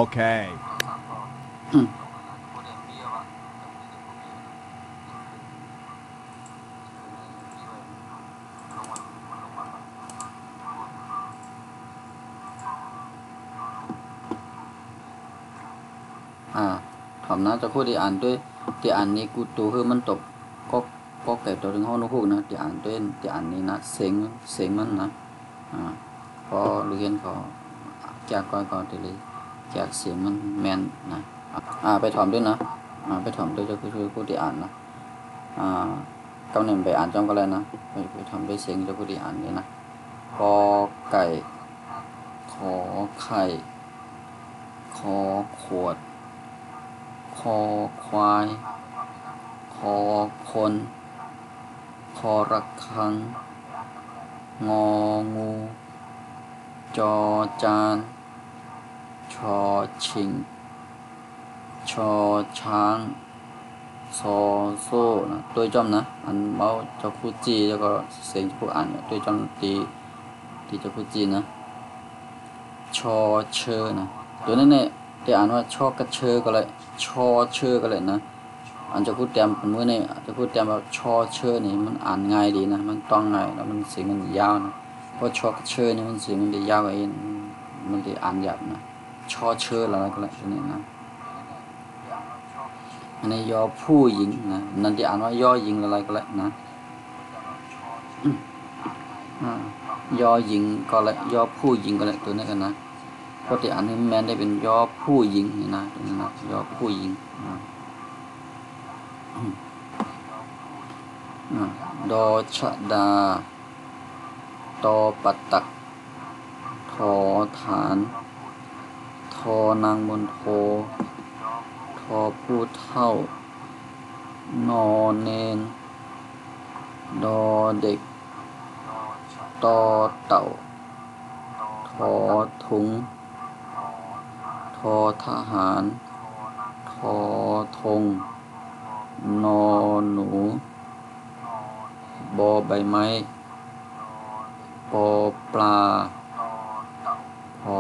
Okay. ถามนะจะพูดที่อ่านด้วยที่อ่านนี้กูตัวคือมันตกก็เก็บตัวถึงห้องนู้นนะที่อ่านด้วยที่อ่านนี้นะเสียงมันนะพอรู้เห็นเขาแจกก้อยก็ตีเลยแจกเสียงมันแมนนะไปถามด้วยนะไปถามด้วยจะพูดที่อ่านนะกำเนิดไปอ่านจำก็แล้วนะไปทำด้วยเสียงจะพูดที่อ่านนี่นะกอไก่ขอไข่คอขวดคอควายคอคนคอระฆังงองูจอจานชอชิงชอช้างซอโซ่นะตัวจอมนะอันเมาจะพูดจีแล้วก็เสียงผู้อ่านตัวจอมตีจะพูดจีนะชอเชอนะตัวนั้นเนี่ยที่อ่านว่าชอกระเชอก็เลยชอเชอก็เลยนะอันจะพูดเต็มเมื่อเนี่ยจะพูดเต็มว่าชอเชอนี่มันอ่านง่ายดีนะมันต้องง่ายแล้วมันเสียงมันยาวนะเพราะชอกระเชอนี่มันเสียงมันได้ยาวกว่าอีกมันได้อ่านยากนะชอเชออะไรก็เลยตัวนี้นะอันนี้ยอผู้หญิงนะนั่นที่อ่านว่ายอหญิงอะไรก็เลยนะยอหญิงก็เลยยอผู้หญิงก็เลยตัวนี้กันนะเพราะที่อ่านนี้แมนได้เป็นยอผู้หญิงนี่นะตัวนี้นะยอผู้หญิงดอชดาตอปัตตักทอฐานทอนางมนโททอผู้เท่านอเนนดอเด็กตอเต่าทอถุงทอทหารทอธงนอหนูบอใบไม้ปอปลาพอ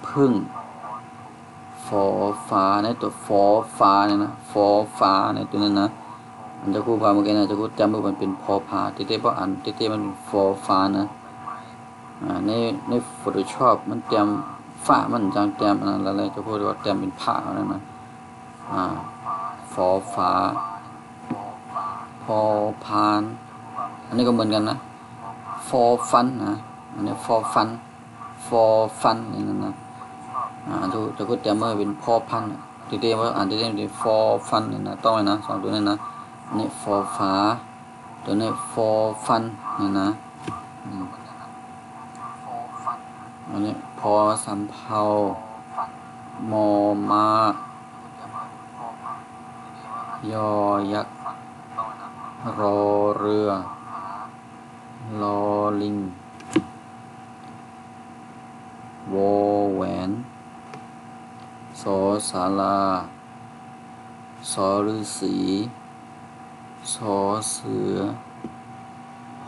พึ่งฟอฟ้าในตัวฟอฟ้าเนี่ยนะฟอฟ้าในตัวนั้นนะมันจะคู่พาเมื่อกี้นะจะคู่จำมันเป็นพอพาเต้เพราะอ่านเต้มันเป็นฟอฟ้านะใน Photoshop มันเตรียมฟ้ามันจังเตรียมอะไรจะพูดว่าเตรียมเป็นผ้าแล้วนะฟอฟ้าพอพานอันนี้ก็เหมือนกันนะฟอฟันนะอันนี้ฟอฟันนี่นะจะพูดเตรียมเมื่อเป็นพอพันทีเดียวว่าอ่านทีเดียวเป็นฟอฟันนี่นะต้องเลยนะสองตัวนี้นะอันนี้ฟอฟ้าตัวนี้ฟอฟันนี่นะอันนี้พอสำเภามอมายอยักษ์รอเรือลอลิงวอแหวนสอศาลาสอฤาษีสอเสือ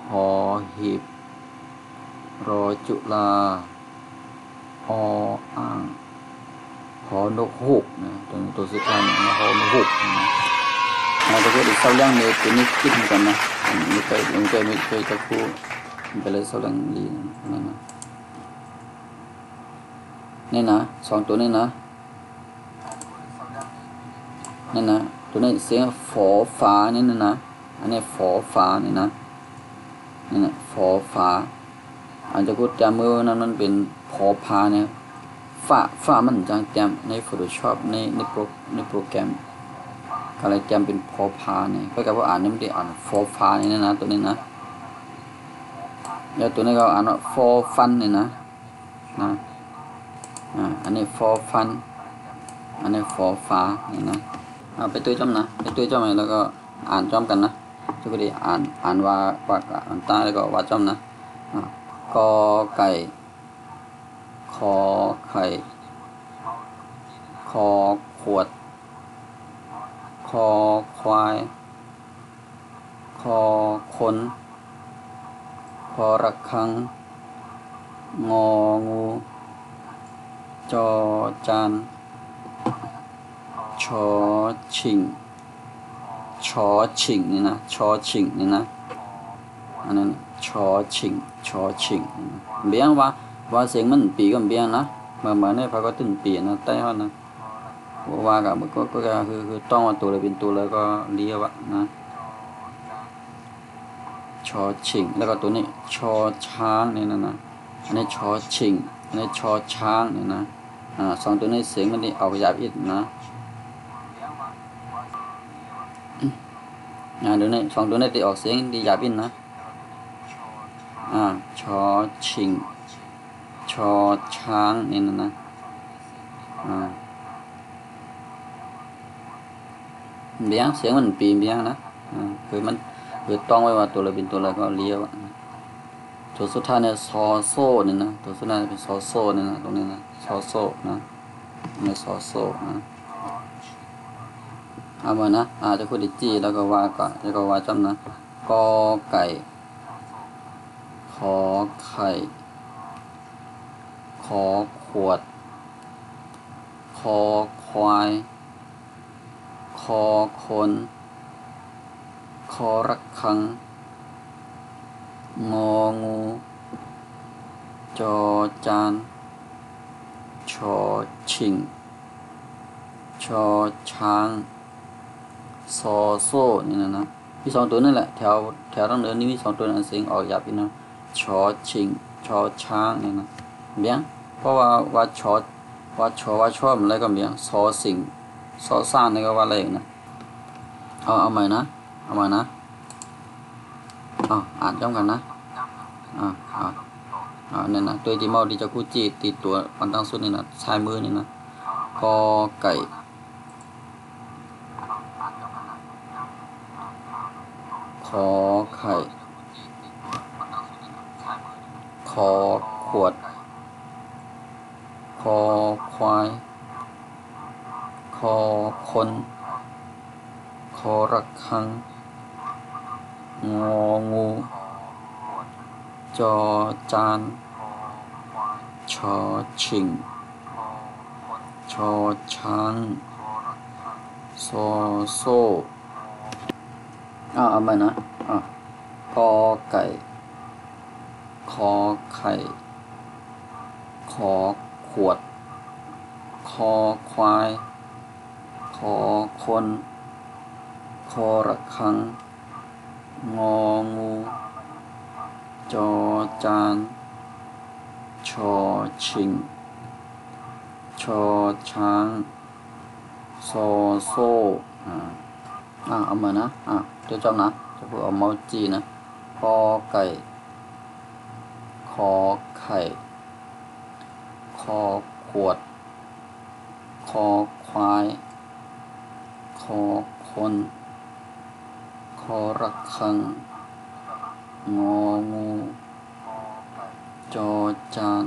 หอหีบรอจุฬาออ่างหอนกฮูกนะตัวสุดท้ายนะหอนกฮูกนะจะพูดอีกสักเรื่องนึงตัวนี้คิดเหมือนกันนะไม่เคยจะพูดไปเลยสักเรื่องนี้นะนี่นะสองตัวนี้นะนี่นะตัวนี้เสียงฝอฟ้านี่นะอันนี้ฝอฟ้านี่นะนี่นะฝอฟ้าอาจจะพูดจำมือนั้นมันเป็นพอพาเนี่ยฟ้ามันจังจำใน Photoshop ในโปรแกรมอะไรจำเป็นพอพาเนี่ยก็กับว่าอ่านนี่ไม่ได้อ่านฟอฟ้านี่นะตัวนี้นะแล้วตัวนี้ก็อ่านว่าฟอฟันนี่นะอันนี้ฟอฟันอันนี้ฟอฟ้านี่นะไปตัวจอมนะไปตัวจอมแล้วก็อ่านจอมกันนะทุกทีอ่านว่าอ่านตาแล้วก็ว่าจอมนะกอไก่คอไข่คอขวดคอควายคอคนคอระฆังงองูจอจาน ชอชิงชอชิงนี่นะชอชิงนี่นะอันนั้นชอชิงชอชิงเบี้ยงว่าเสียงมันปีก็เบี้ยงนะเหมือนเนี่ยพอก็ตึงปีนะแต่ว่านะว่ากับก็คือต้องว่าตัวเลยเป็นตัวแล้วก็เลี้ยวนะชอชิงแล้วก็ตัวนี้ชอช้างนี่นะอันนี้ชอชิงอันนี้ชอช้างนี่นะสองตัวนี้เสียงมันนี่ออกหยาบอีกนะเดี๋ยวนี้สองตัวนี้ตีออกเสียงดีหยาบอีกนะชอชิงชอช้างนี่นะเบี้ยงเสียงมันปีเบี้ยงนะคือมันคือต้องไว้ว่าตัวอะไรเป็นตัวอะไรก็เลี้ยวตัวสุดท้ายเนี่ยซอโซ่นี่นะตัวสุดท้ายเป็นซอโซ่นี่นะตรงนี้นะซอโซ่นะนี่ซอโซ่นะเอามานะจะพูดดิจีแล้วก็ว่าก่อนแล้วก็ว่าจำนะกอไก่ขอไข่ขอขวดคอควายคอคนคอระฆังงองูจอจานชอชิงชอช้างซอโซ่นี่นะมีสองตัวนั่นแหละแถวตั้งเดินนี่มีสองตัวนั่นเสียงออกหยาบอีกนะชอชิงชอช้างนี่นะเบี้ยงเพราะว่าชอว่าชอบอะไรก็เบี้ยงซอสิงซอซ่านนี่ก็ว่าอะไรนะเอาใหม่นะอ่านจ้องกันนะเนี่ยนะตัวที่เมาที่จะคู่จีติดตัวปันตั้งสุดนี่นะชายมือนี่นะกอไก่ขอไข่ขอขวดคอควายคอคนคอระฆังงองูจอจานชอชิงชอช้างซอโซ่เอาใหม่นะกอไก่ขอไข่ขอขวดคอควายขอคนคอระฆังงองูจอจานชอชิงชอช้างซอโซ่เอามานะเดี๋ยวจำนะจะพูดเอาเมาจีนะกอไก่ขอไข่คอขวดคอควายคอคนคอระฆังงองูจอจาน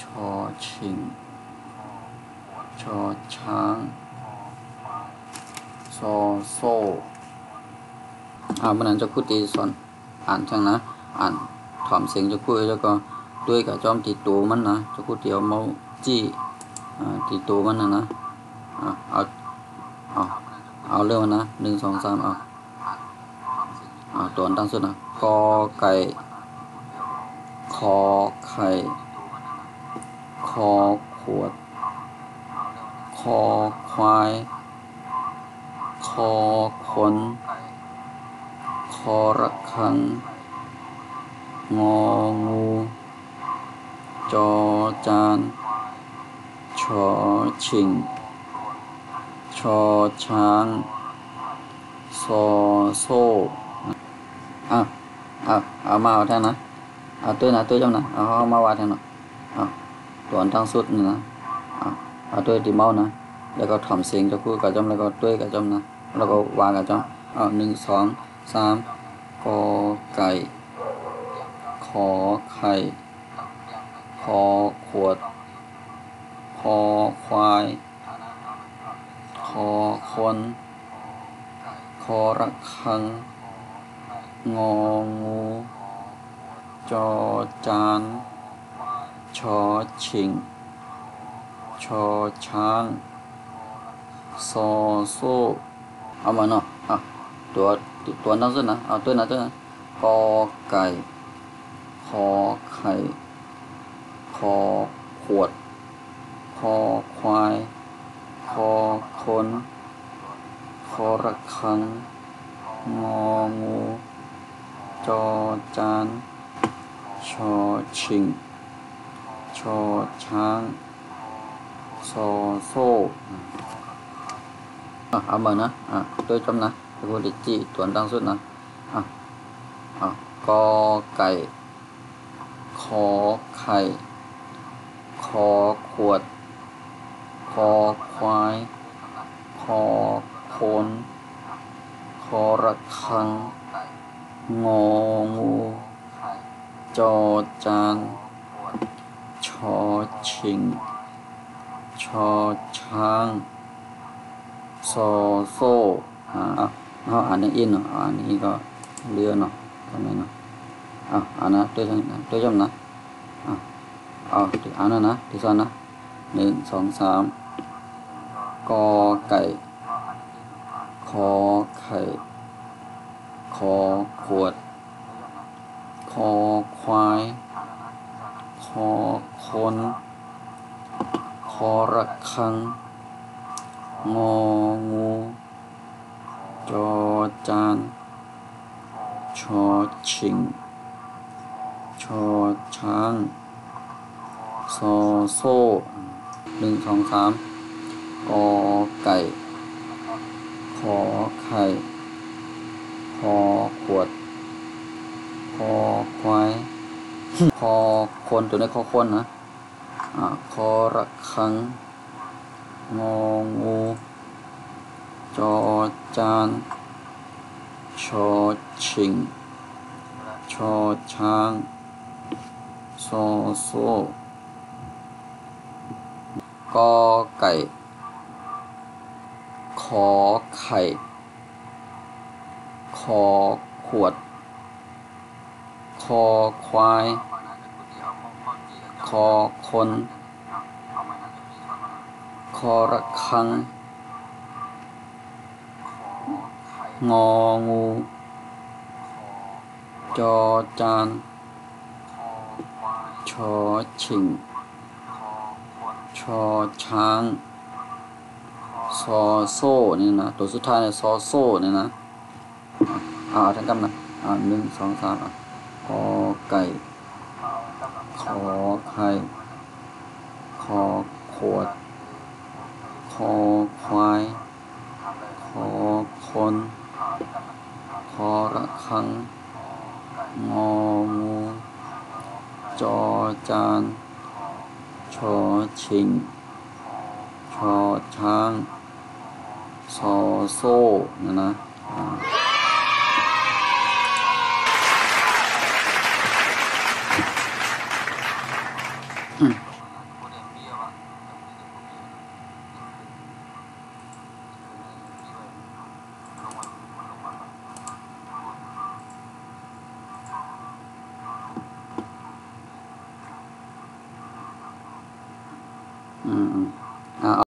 ชอชิงชอช้างซอโซ่มันนั้นจะพูดตีสอนอ่านจังนะอ่านถอมเสียงจะพูดแล้วก็ด้วยกับจอมตีตัวมันนะจะพูดเดียวเมาจี้ตีตัวมันนะเอาเรื่องนะ1 2 3ตัวตั้งสุดนะกอไก่ขอไข่คอขวดคอควายคอคนคอระฆังงองูจอจานชอชิงชอช้างซอโซ่เอามาเอาแท่นะตัวจำนะเอามาว่าแท่นะตัวทั้งสุดนี่นะเอาตัวที่เมานะแล้วก็ถ่อมเสียงจะพูดกับจำแล้วก็ด้วยกับจำนะแล้วก็วางกับจำ1 2 3กอไก่ขอไข่คอขวดคอควายคอคนคอระฆังงองูจอจานชอชิงชอช้าง ซอโซเอามาเนาะตัวนั่งซึ่งนะเอาตัวนั้นตัวนั้นกอไก่ขอไข่คอขวดคอควายคอคนคอระฆังงองูจอจานชอชิงชอช้างซอโซ่เอามานะตัวจำนะตัวดิจิตัวดังสุดนะกอไก่ขอไข่คอขวดคอควายคอคนคอระฆังงองูจอจานชอชิงชอช้างซอโซ่เอาอ่านอย่างอินเนาะอ่านนี้ก็เรือเนาะทำไมเนาะอ่านนะตัวจำนะเอาอ่านนะที่สอนนะ1 2 3กอไก่ขอไข่คอขวดคอควายคอคนคอระฆังงองูจอจานชอชิงชอช้างซอโซ่1 2 3กอไก่ขอไข่คอขวดคอควายคอคนตัวนี้คอคนนะคอระฆังงองูจอจานชอชิงชอช้างซอโซ่กอไก่ขอไข่คอขวดคอควายคอคนคอระฆังงองูจอจานชอชิงชอช้างซอโซ่นี่นะตัวสุดท้ายเนี่ยซอโซ่เนี่ยนะทั้งกันนะ1 2 3กอไก่ขอไข่คอขวดคอควายคอคนคอระฆังงองูจอจานชอชิงชอช้างซอโซ่นะ